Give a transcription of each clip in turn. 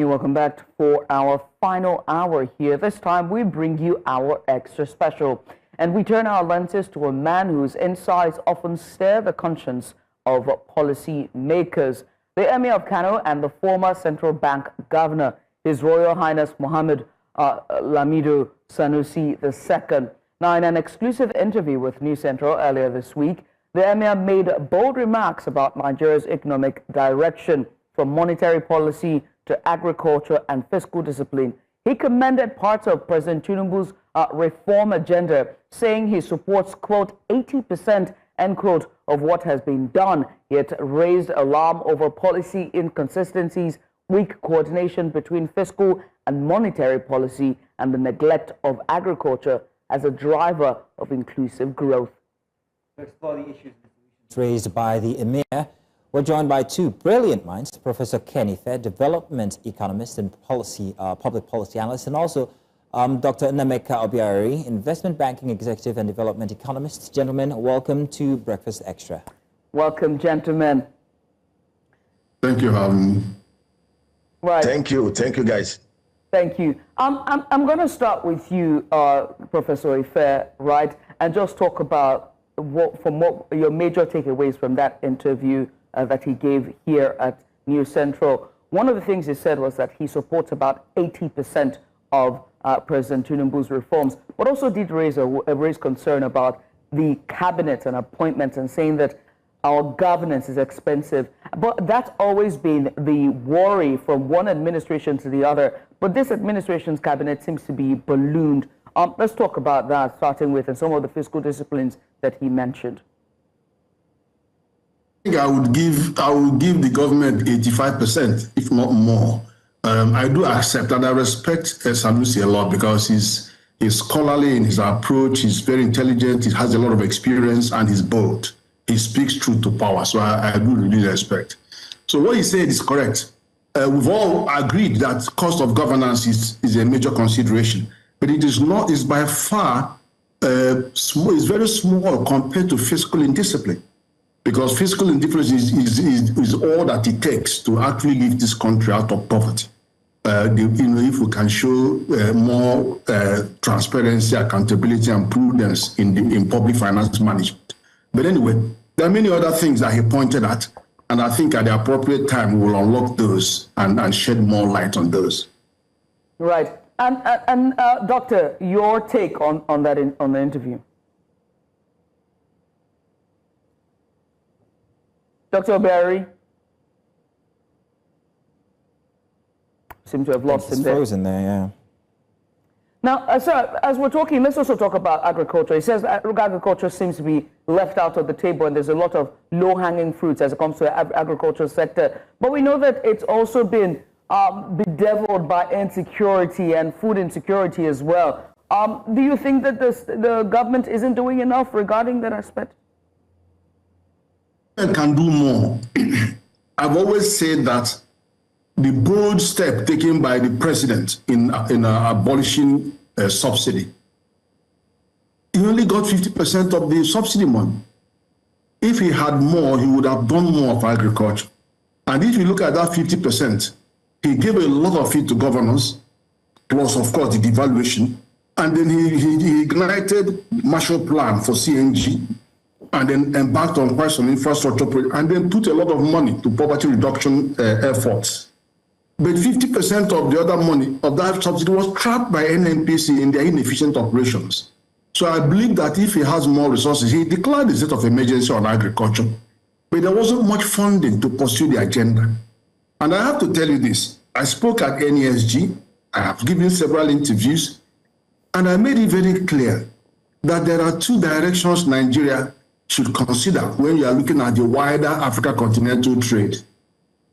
Welcome back for our final hour here. This time we bring you our extra special, and we turn our lenses to a man whose insights often stir the conscience of policy makers. The Emir of Kano and the former central bank governor, His Royal Highness Mohammed Lamido Sanusi II. Now, in an exclusive interview with News Central earlier this week, the Emir made bold remarks about Nigeria's economic direction, from monetary policy to agriculture and fiscal discipline. He commended parts of President Tinubu's reform agenda, saying he supports, quote, 80%, end quote, of what has been done, yet raised alarm over policy inconsistencies, weak coordination between fiscal and monetary policy, and the neglect of agriculture as a driver of inclusive growth. To explore the issues raised by the Emir, we're joined by two brilliant minds, Professor Kenneth Ife, development economist and public policy analyst, and also Dr. Nnameka Obiari, investment banking executive and development economist. Gentlemen, welcome to Breakfast Extra. Welcome, gentlemen. Thank you, Right. Thank you, guys. Thank you. I'm going to start with you, Professor Ife, right, and just talk about what your major takeaways from that interview that he gave here at News Central. One of the things he said was that he supports about 80% of President Tinubu's reforms, but also did raise concern about the cabinet and appointments, and saying that our governance is expensive. But that's always been the worry from one administration to the other. But this administration's cabinet seems to be ballooned. Let's talk about that, starting with and some of the fiscal disciplines that he mentioned. I think I would give the government 85%, if not more. I do accept and I respect Sanusi a lot, because he's scholarly in his approach, he's very intelligent, he has a lot of experience, and he's bold. He speaks truth to power, so I do really respect. So what he said is correct. We've all agreed that cost of governance is a major consideration, but it is not. It's by far small. It's very small compared to fiscal indiscipline, because fiscal indifference is all that it takes to actually lift this country out of poverty. If we can show more transparency, accountability, and prudence in public finance management. But anyway, there are many other things that he pointed at, and I think at the appropriate time we will unlock those and shed more light on those. Right. And Doctor, your take on that on the interview. Dr. Obiari? Seem to have lost him there. Frozen there, yeah. Now, sir, as we're talking, let's also talk about agriculture. He says agriculture seems to be left out of the table, and there's a lot of low-hanging fruits as it comes to the agriculture sector. But we know that it's also been bedeviled by insecurity and food insecurity as well. Do you think that the government isn't doing enough regarding that aspect? It can do more. I've always said that the bold step taken by the president in abolishing subsidy, he only got 50% of the subsidy money. If he had more, he would have done more of agriculture. And if you look at that 50%, he gave a lot of it to governors, plus, of course, the devaluation. And then he ignited Marshall Plan for CNG, and then embarked on quite some infrastructure projects, and then put a lot of money to poverty reduction efforts. But 50% of the other money of that subsidy was trapped by NNPC in their inefficient operations. So I believe that if he has more resources, he declared a state of emergency on agriculture, but there wasn't much funding to pursue the agenda. And I have to tell you this, I spoke at NESG, I have given several interviews, and I made it very clear that there are two directions Nigeria should consider when you are looking at the wider Africa continental trade.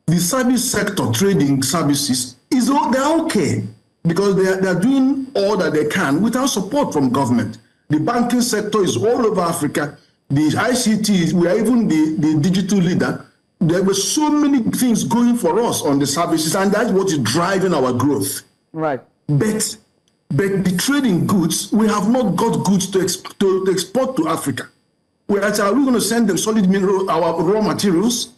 The service sector, trading services, they're okay, because they're doing all that they can without support from government. The banking sector is all over Africa. The ICT, we are even the digital leader. There were so many things going for us on the services, and that's what is driving our growth. Right. But the trading goods, we have not got goods to export to Africa. Are we going to send them solid mineral, our raw materials?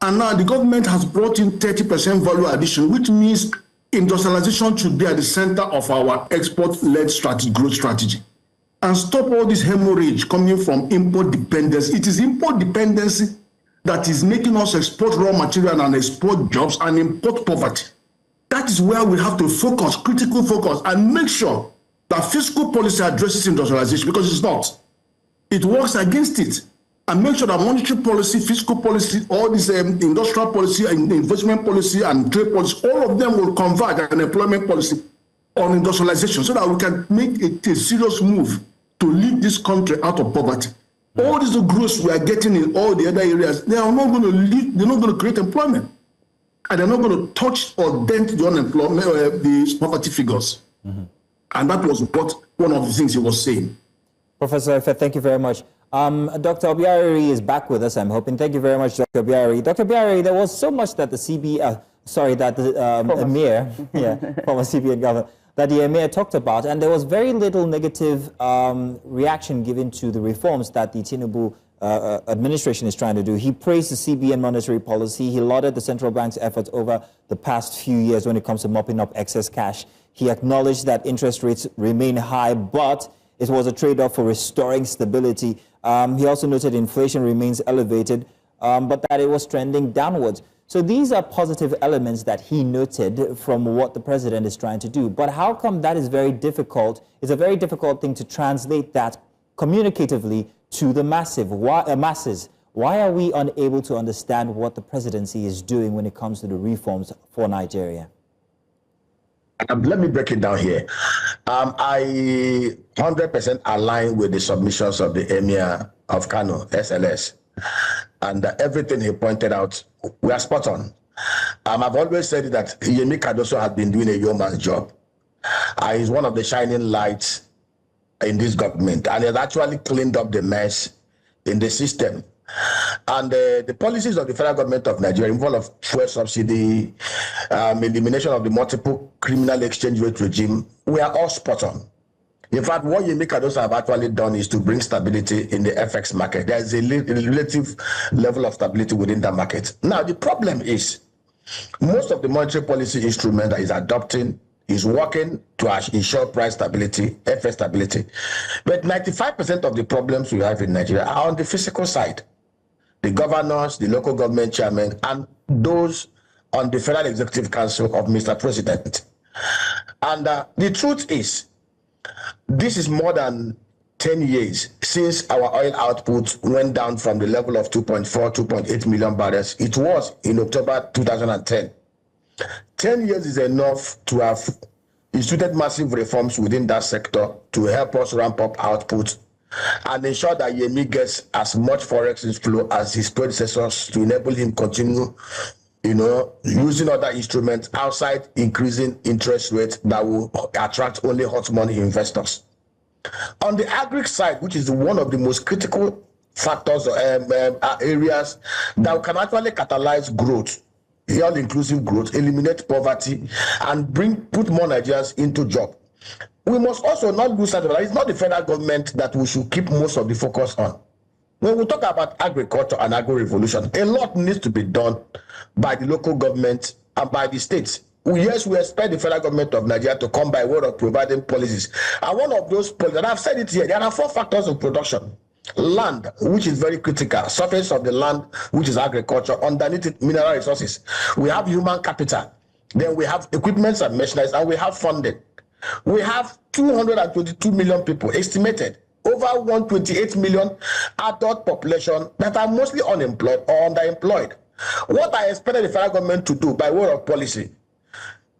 And now the government has brought in 30% value addition, which means industrialization should be at the center of our export-led strategy, growth strategy. And stop all this hemorrhage coming from import dependence. It is import dependency that is making us export raw material and export jobs and import poverty. That is where we have to focus, critical focus, and make sure that fiscal policy addresses industrialization, because it's not. It works against it. And make sure that monetary policy, fiscal policy, all this industrial policy, and investment policy, and trade policy, all of them will converge an employment policy on industrialization so that we can make a serious move to lead this country out of poverty. All this growth we are getting in all the other areas, they are not going to lead, they're not going to create employment. And they're not going to touch or dent the unemployment, the poverty figures. And that was what one of the things he was saying. Professor Ife, thank you very much. Dr. Obiari is back with us, I'm hoping. Thank you very much, Dr. Obiari. Dr. Obiari, there was so much that the Emir, former CBN governor, that the Emir talked about, and there was very little negative reaction given to the reforms that the Tinubu administration is trying to do. He praised the CBN monetary policy. He lauded the central bank's efforts over the past few years when it comes to mopping up excess cash. He acknowledged that interest rates remain high, but it was a trade-off for restoring stability. He also noted inflation remains elevated, but that it was trending downwards. So these are positive elements that he noted from what the president is trying to do. But how come that is very difficult? It's a very difficult thing to translate that communicatively to the masses. Why are we unable to understand what the presidency is doing when it comes to the reforms for Nigeria? Let me break it down here. I 100% align with the submissions of the Emir of Kano, SLS. And everything he pointed out, we are spot on. I've always said that Yemi Cardoso has been doing a yeoman's job. He's one of the shining lights in this government, and has actually cleaned up the mess in the system. And the policies of the federal government of Nigeria involve fuel subsidy, elimination of the multiple criminal exchange rate regime. We are all spot on. In fact, what Yemi Cardoso have actually done is to bring stability in the FX market. There is a relative level of stability within that market. Now, the problem is most of the monetary policy instrument that is adopting is working to ensure price stability, FX stability. But 95% of the problems we have in Nigeria are on the physical side. The governors, the local government chairmen, and those on the Federal Executive Council of Mr. President. And the truth is, this is more than 10 years since our oil output went down from the level of 2.4, 2.8 million barrels. It was in October 2010. 10 years is enough to have instituted massive reforms within that sector to help us ramp up output and ensure that Yemi gets as much forex inflow as his predecessors to enable him continue, using other instruments outside increasing interest rates that will attract only hot money investors. On the agri side, which is one of the most critical factors or areas that can actually catalyze growth, all-inclusive growth, eliminate poverty, and put more Nigerians into job. We must also not lose sight of that. It's not the federal government that we should keep most of the focus on. When we talk about agriculture and agro-revolution, a lot needs to be done by the local government and by the states. Yes, we expect the federal government of Nigeria to come by way of providing policies. And one of those policies, and I've said it here, there are 4 factors of production. Land, which is very critical, surface of the land, which is agriculture, underneath it, mineral resources. We have human capital, then we have equipment and machinery, and we have funding. We have 222 million people estimated, over 128 million adult population that are mostly unemployed or underemployed. What I expected the federal government to do by way of policy,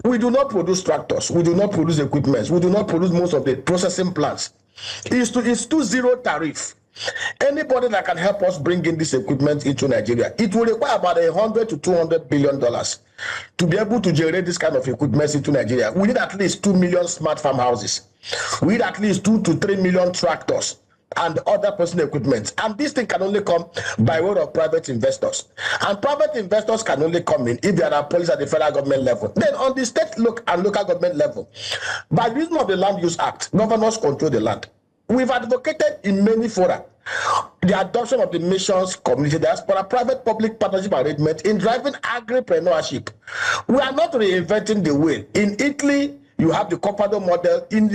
we do not produce tractors, we do not produce equipment, we do not produce most of the processing plants. It's to zero tariff. Anybody that can help us bring in this equipment into Nigeria, it will require about $100 to $200 billion to be able to generate this kind of equipment into Nigeria. We need at least 2 million smart farmhouses. We need at least 2 to 3 million tractors and other personal equipment. And this thing can only come by way of private investors. And private investors can only come in if there are policies at the federal government level. Then on the state and local government level, by reason of the Land Use Act, governors control the land. We've advocated in many fora the adoption of the missions community diaspora private-public partnership arrangement in driving agripreneurship. We are not reinventing the wheel. In Italy, you have the Copado model. In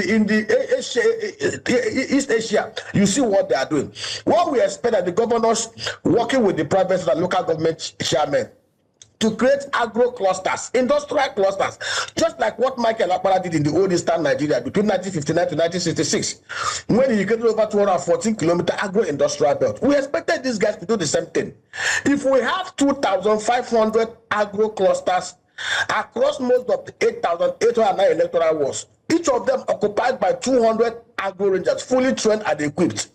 East Asia, you see what they are doing. What we expect that the governors working with the private and local government chairmen to create agro clusters, industrial clusters, just like what Michael Akpara did in the old Eastern Nigeria between 1959 to 1966, when he created over 214-kilometer agro-industrial belt. We expected these guys to do the same thing. If we have 2,500 agro clusters across most of the 8,809 electoral wards, each of them occupied by 200 agro rangers, fully trained and equipped.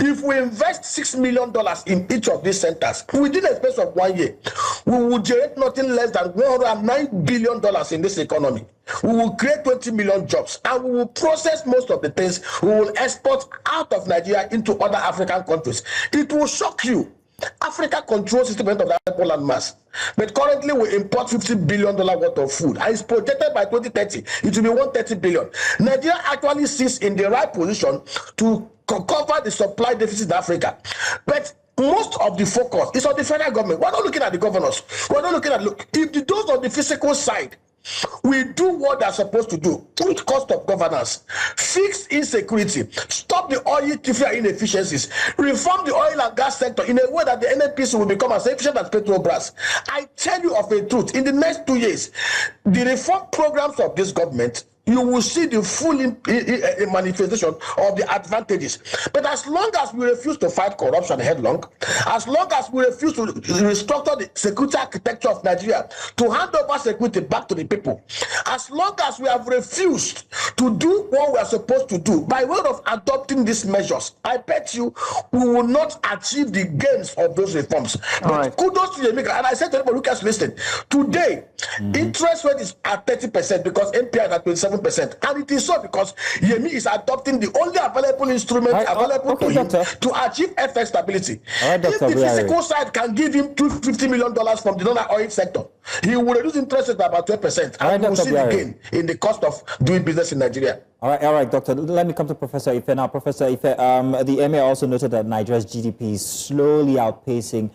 If we invest $6 million in each of these centers within a space of 1 year, we will generate nothing less than $109 billion in this economy. We will create 20 million jobs, and we will process most of the things we will export out of Nigeria into other African countries. It will shock you. Africa controls 60% of the land mass, but currently we import $50 billion worth of food, and it's projected by 2030 it will be $130 billion. Nigeria actually sits in the right position to cover the supply deficit in Africa, but most of the focus is on the federal government. We're not looking at the governors. We're not looking at if those on the physical side we do what they're supposed to do with cost of governance, fix insecurity, stop the oil theft inefficiencies, reform the oil and gas sector in a way that the NNPC will become as efficient as Petrobras. I tell you of a truth, in the next 2 years, the reform programs of this government, you will see the full manifestation of the advantages. But as long as we refuse to fight corruption headlong, as long as we refuse to restructure the security architecture of Nigeria, to hand over security back to the people, as long as we have refused to do what we are supposed to do by way of adopting these measures, I bet you we will not achieve the gains of those reforms. But kudos to Yemi. And I said to everybody who can listen, today, interest rate is at 30% because NPI is at 27%. And it is so because Yemi is adopting the only available instrument available to him to achieve FX stability. If the physical side can give him $250 million from the non-oil sector, he will reduce interest rate by about 12%. And we will see the gain in the cost of doing business in Nigeria. All right, Doctor. Let me come to Professor Ife now. Professor Ife, the Emir also noted that Nigeria's GDP is slowly outpacing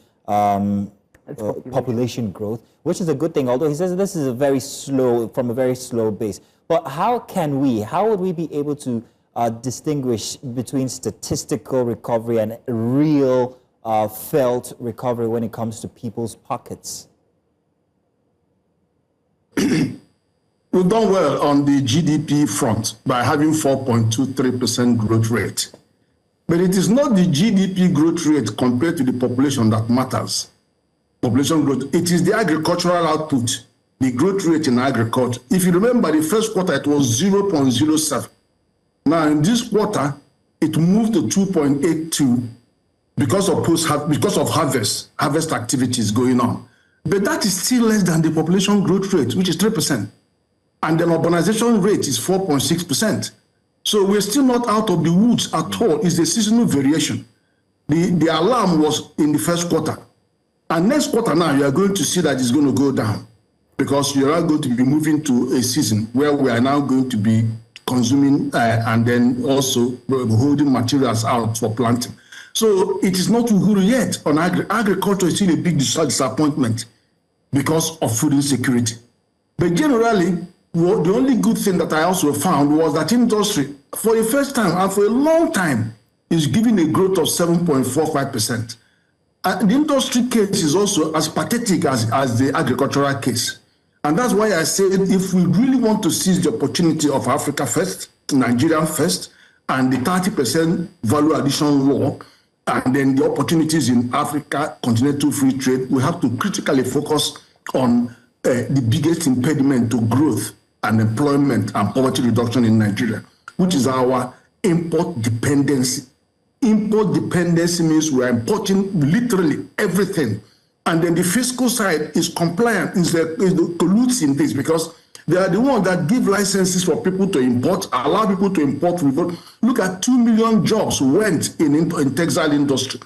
population growth, which is a good thing, although he says this is from a very slow base. But how would we be able to distinguish between statistical recovery and real felt recovery when it comes to people's pockets? We've done well on the GDP front by having 4.23% growth rate. But it is not the GDP growth rate compared to the population that matters. Population growth, it is the agricultural output, the growth rate in agriculture. If you remember, the first quarter, it was 0.07. Now, in this quarter, it moved to 2.82 because of harvest activities going on. But that is still less than the population growth rate, which is 3%. And the urbanization rate is 4.6%. So we're still not out of the woods at all. It's a seasonal variation. The alarm was in the first quarter. And next quarter now, you are going to see that it's going to go down because you are going to be moving to a season where we are now going to be consuming and then also holding materials out for planting. So it is not uhuru yet. On agriculture is still a big disappointment because of food insecurity. But generally, the only good thing that I also found was that industry, for the first time and for a long time, is giving a growth of 7.45%. The industry case is also as pathetic as the agricultural case. And that's why I said if we really want to seize the opportunity of Africa first, Nigeria first, and the 30% value addition law, and then the opportunities in Africa, continental free trade, we have to critically focus on the biggest impediment to growth and employment and poverty reduction in Nigeria, which is our import dependency. Import dependency means we are importing literally everything. And then the fiscal side is compliant, is colludes in this because they are the ones that give licenses for people to import, allow people to import. Look at 2 million jobs went in textile industry.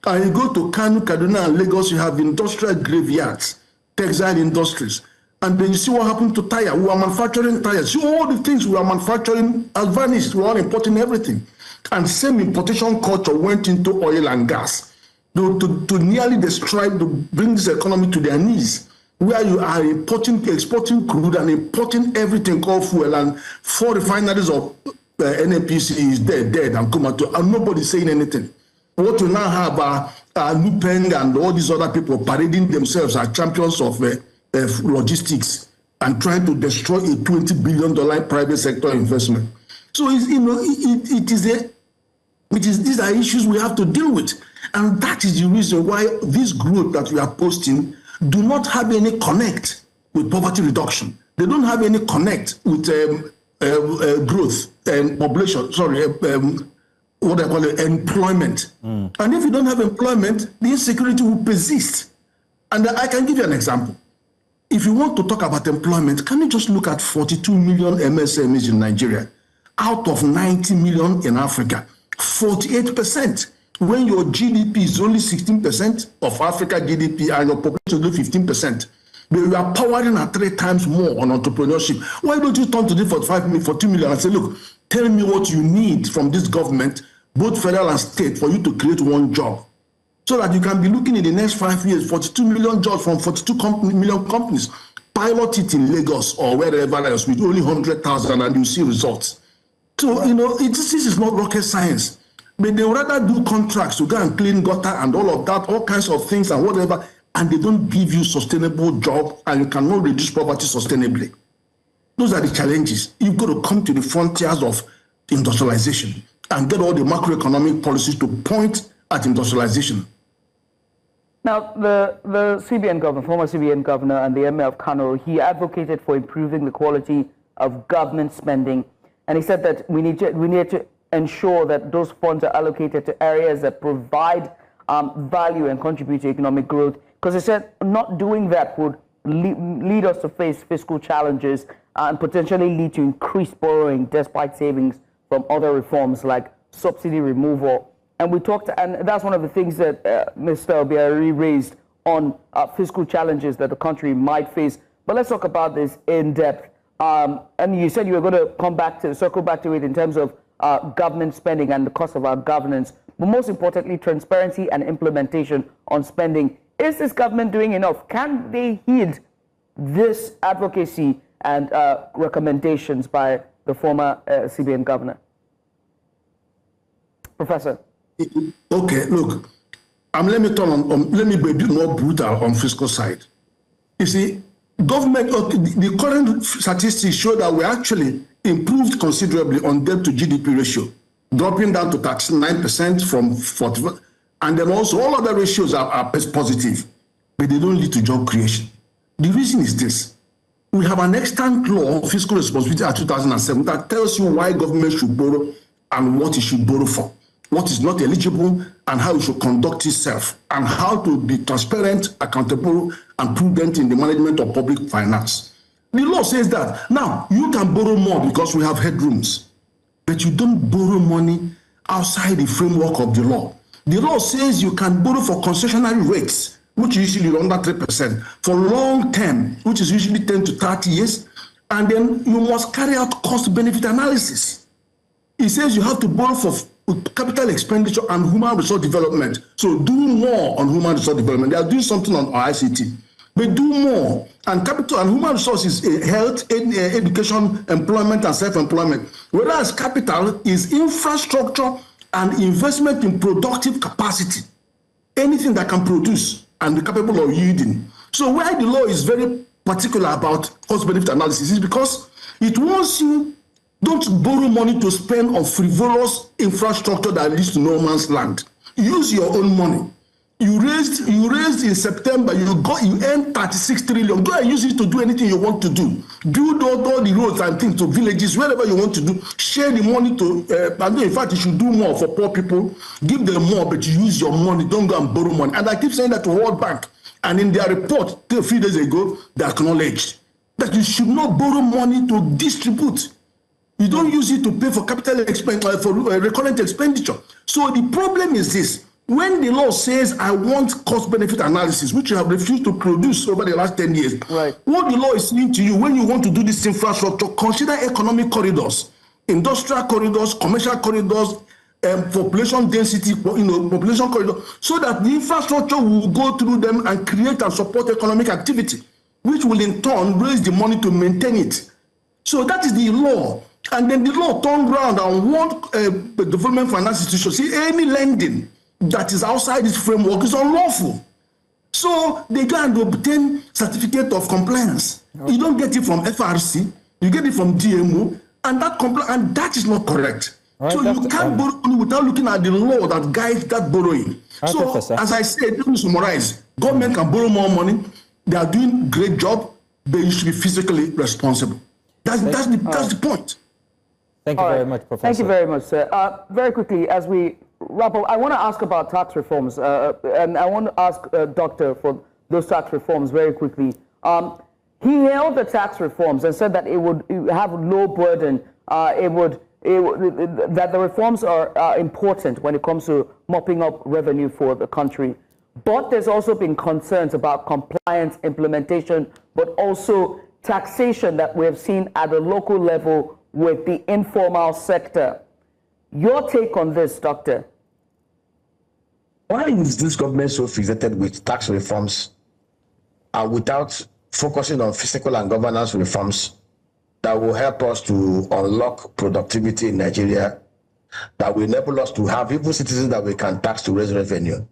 And you go to Kano, Kaduna, and Lagos, you have industrial graveyards, textile industries. And then you see what happened to tire. We are manufacturing tires. See all the things we are manufacturing has vanished. We are importing everything. And same importation culture went into oil and gas to nearly destroy, to bring this economy to their knees, where you are exporting crude and importing everything called fuel, and 4 refineries of NNPC is dead and comatose, and nobody's saying anything. What you now have are Nupeng and all these other people parading themselves as champions of logistics and trying to destroy a $20 billion private sector investment. So these are issues we have to deal with, and that is the reason why this growth that we are posting do not have any connect with poverty reduction. They don't have any connect with growth and population. What I call it, employment. And if you don't have employment, the insecurity will persist. And I can give you an example. If you want to talk about employment, can you just look at 42 million MSMEs in Nigeria, out of 90 million in Africa, 48%. When your GDP is only 16% of Africa GDP and your population is only 15%, but you are powering at 3 times more on entrepreneurship. Why don't you turn to the 42 million and say, look, tell me what you need from this government, both federal and state, for you to create one job, so that you can be looking in the next 5 years, 42 million jobs from 42 million companies. Pilot it in Lagos or wherever else with only 100,000 and you see results. So, this is not rocket science. But they rather do contracts to go and clean gutter and all of that, all kinds of things and whatever, and they don't give you sustainable job, and you cannot reduce poverty sustainably. Those are the challenges. You've got to come to the frontiers of industrialization and get all the macroeconomic policies to point at industrialization. Now, the CBN governor, former CBN governor and the Emir of Kano, he advocated for improving the quality of government spending, and he said that we need to ensure that those funds are allocated to areas that provide value and contribute to economic growth, because he said not doing that would lead us to face fiscal challenges and potentially lead to increased borrowing despite savings from other reforms like subsidy removal. And we talked, and that's one of the things that Mr. Obiari raised on fiscal challenges that the country might face. But let's talk about this in depth. And you said you were going to circle back to it in terms of government spending and the cost of our governance, but most importantly, transparency and implementation on spending. Is this government doing enough? Can they heed this advocacy and recommendations by the former CBN governor? Professor. Okay, look, let me be a bit more brutal on fiscal side. You see, government, the current statistics show that we actually improved considerably on debt to GDP ratio, dropping down to 39% from 40%. And then also all other ratios are positive, but they don't lead to job creation. The reason is this. We have an extant law of fiscal responsibility at 2007 that tells you why government should borrow and what it should borrow for, what is not eligible and how it should conduct itself, and how to be transparent, accountable, and prudent in the management of public finance. The law says that. Now, you can borrow more because we have headrooms, but you don't borrow money outside the framework of the law. The law says you can borrow for concessionary rates, which is usually under 3%, for long term, which is usually 10 to 30 years, and then you must carry out cost-benefit analysis. It says you have to borrow for capital expenditure and human resource development. So do more on human resource development. They are doing something on ICT. But do more. And capital and human resources, health, education, employment, and self-employment. Whereas capital is infrastructure and investment in productive capacity. Anything that can produce and be capable of yielding. So why the law is very particular about cost-benefit analysis is because it wants you don't borrow money to spend on frivolous infrastructure that leads to no man's land. Use your own money. You raised in September, you earned 36 trillion. Go and use it to do anything you want to do. Build all the roads and things to villages, wherever you want to do. Share the money to, in fact, you should do more for poor people. Give them more, but you use your money. Don't go and borrow money. And I keep saying that to World Bank. And in their report a few days ago, they acknowledged that you should not borrow money to distribute. You don't use it to pay for capital expenditure, for recurrent expenditure. So the problem is this. When the law says, I want cost-benefit analysis, which you have refused to produce over the last 10 years, right. What the law is saying to you, when you want to do this infrastructure, consider economic corridors, industrial corridors, commercial corridors, population density, population corridor, so that the infrastructure will go through them and create and support economic activity, which will in turn raise the money to maintain it. So that is the law. And then the law turned around and want development finance institutions. See, any lending that is outside this framework is unlawful. So they go and obtain certificate of compliance. Okay. You don't get it from FRC, you get it from DMO, and that is not correct. Right, so you can't borrow money without looking at the law that guides that borrowing. Right, so, Professor, as I said, let me summarize. Government can borrow more money. They are doing a great job. They should be physically responsible. That's the point. Thank you very much, Professor. Thank you very much, sir. Very quickly, as we wrap up, I want to ask about tax reforms, and I want to ask Doctor for those tax reforms very quickly. He hailed the tax reforms and said that it would have low burden. That the reforms are important when it comes to mopping up revenue for the country. But there's also been concerns about compliance, implementation, but also taxation that we have seen at the local level with the informal sector. Your take on this, Doctor? Why is this government so fixated with tax reforms without focusing on fiscal and governance reforms that will help us to unlock productivity in Nigeria, that will enable us to have even citizens that we can tax to raise revenue?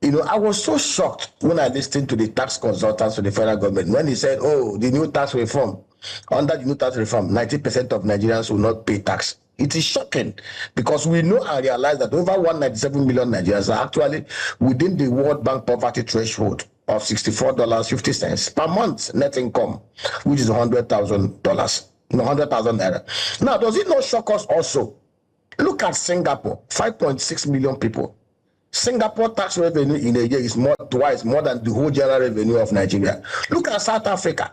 You know, I was so shocked when I listened to the tax consultants for the federal government when he said, oh, the new tax reform, under the new tax reform, 90% of Nigerians will not pay tax. It is shocking because we know and realize that over 197 million Nigerians are actually within the World Bank poverty threshold of $64.50 per month net income, which is $100,000, 100,000 naira. Now, does it not shock us also? Look at Singapore, 5.6 million people. Singapore tax revenue in a year is twice more than the whole general revenue of Nigeria. Look at South Africa.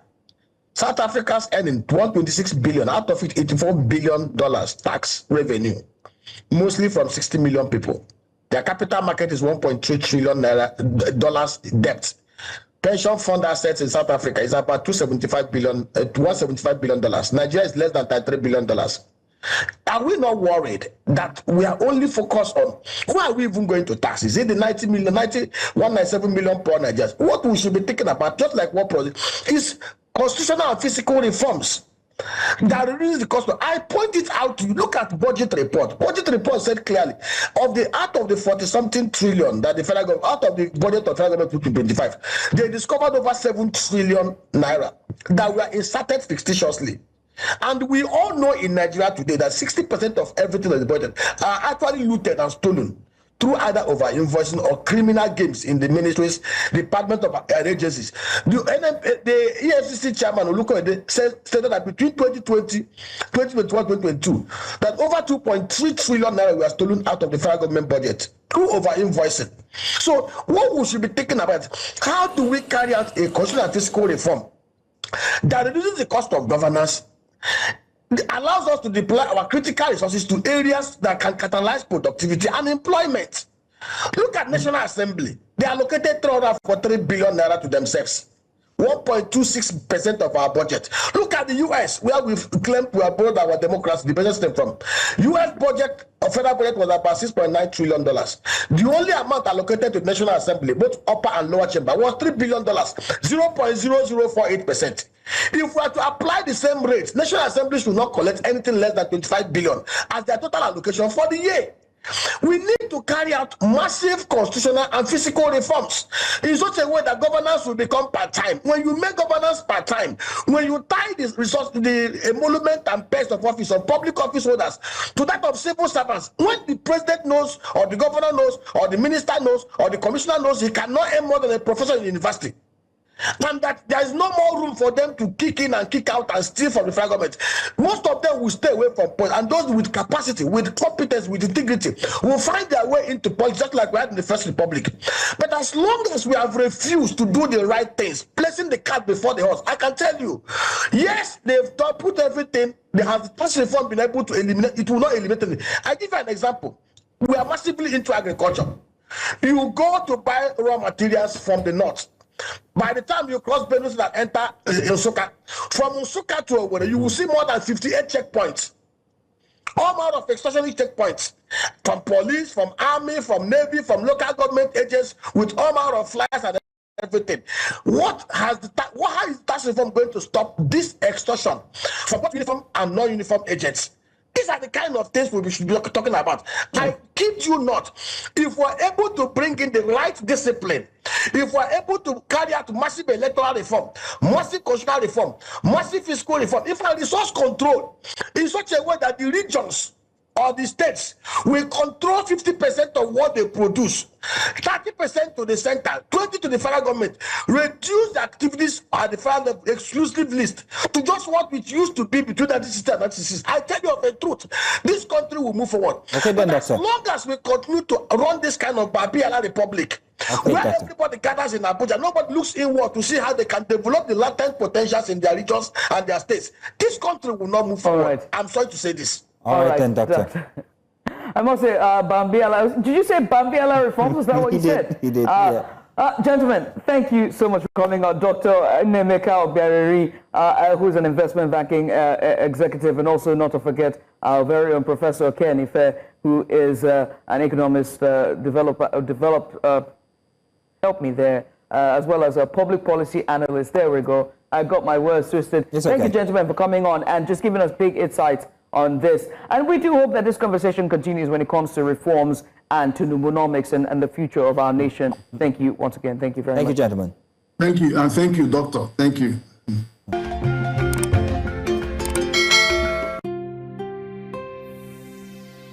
South Africa's earning 126 billion, out of it $84 billion tax revenue, mostly from 60 million people. Their capital market is $1.3 trillion dollars debt. Pension fund assets in South Africa is about $175 billion. Nigeria is less than $33 billion. Are we not worried that we are only focused on who are we even going to tax? Is it the 197 million poor Nigerians? What we should be thinking about, just like what is constitutional and physical reforms that reduce the cost. I pointed out to you, look at budget report. Budget report said clearly, out of the 40-something trillion that the federal government, out of the budget of federal government 2025, they discovered over 7 trillion naira that were inserted fictitiously. And we all know in Nigeria today that 60% of everything in the budget are actually looted and stolen through either over invoicing or criminal games in the ministries, department of agencies. The EFCC chairman Olukoyede stated that between 2021, 2022, that over 2.3 trillion naira were stolen out of the federal government budget through over invoicing. So what we should be thinking about, how do we carry out a constitutional and fiscal reform that reduces the cost of governance, allows us to deploy our critical resources to areas that can catalyze productivity and employment. Look at National Assembly. They allocated 343 billion naira to themselves, 1.26% of our budget. Look at the US, where we've claimed we have borrowed our democracy, the president stem from. US budget, federal budget was about $6.9 trillion. The only amount allocated to the National Assembly, both upper and lower chamber, was $3 billion, 0.0048%. If we are to apply the same rates, National Assembly should not collect anything less than 25 billion as their total allocation for the year. We need to carry out massive constitutional and physical reforms in such a way that governance will become part-time. When you make governance part-time, when you tie this resource, the emolument and pay of office of public office holders to that of civil servants, when the president knows, or the governor knows, or the minister knows, or the commissioner knows he cannot earn more than a professor in university, and that there is no more room for them to kick in and kick out and steal from the federal government, most of them will stay away from politics, and those with capacity, with competence, with integrity will find their way into politics, just like we had in the First Republic. But as long as we have refused to do the right things, placing the cart before the horse, I can tell you, yes, they've put everything, they have tax reform been able to eliminate, it will not eliminate anything. I give you an example. We are massively into agriculture. You go to buy raw materials from the north. By the time you cross Benue and enter Nsukka, from Nsukka to Owerri, you will see more than 58 checkpoints. All manner of extortionate checkpoints from police, from army, from navy, from local government agents, with all manner of flyers and everything. How is the tax reform going to stop this extortion from both uniform and non-uniform agents? These are the kind of things we should be talking about. I kid you not. If we're able to bring in the right discipline, if we're able to carry out massive electoral reform, massive constitutional reform, massive fiscal reform, if our resource control in such a way that the regions or the states will control 50% of what they produce, 30% to the center, 20% to the federal government, reduce the activities at the federal exclusive list to just what it used to be between 1960 and 1966. I tell you of the truth, this country will move forward. Okay, then, as long as we continue to run this kind of Babiala Republic, where everybody gathers in Abuja, nobody looks inward to see how they can develop the latent potentials in their regions and their states, this country will not move forward. Right. I'm sorry to say this. All right, then, Doctor. I must say, Bambiala, did you say Bambiala reforms? Is that what you said? He did, yeah. Gentlemen, thank you so much for coming on. Dr. Nemeka Obiareri, who is an investment banking executive, and also not to forget our very own Professor Kenneth Ife, who is an economist, help me there, as well as a public policy analyst. There we go. I got my words twisted. Thank you, gentlemen, for coming on and just giving us big insights on this. And we do hope that this conversation continues when it comes to reforms and to numonomics and the future of our nation. Thank you once again. Thank you very much. Thank you, gentlemen. Thank you. And thank you, Doctor. Thank you.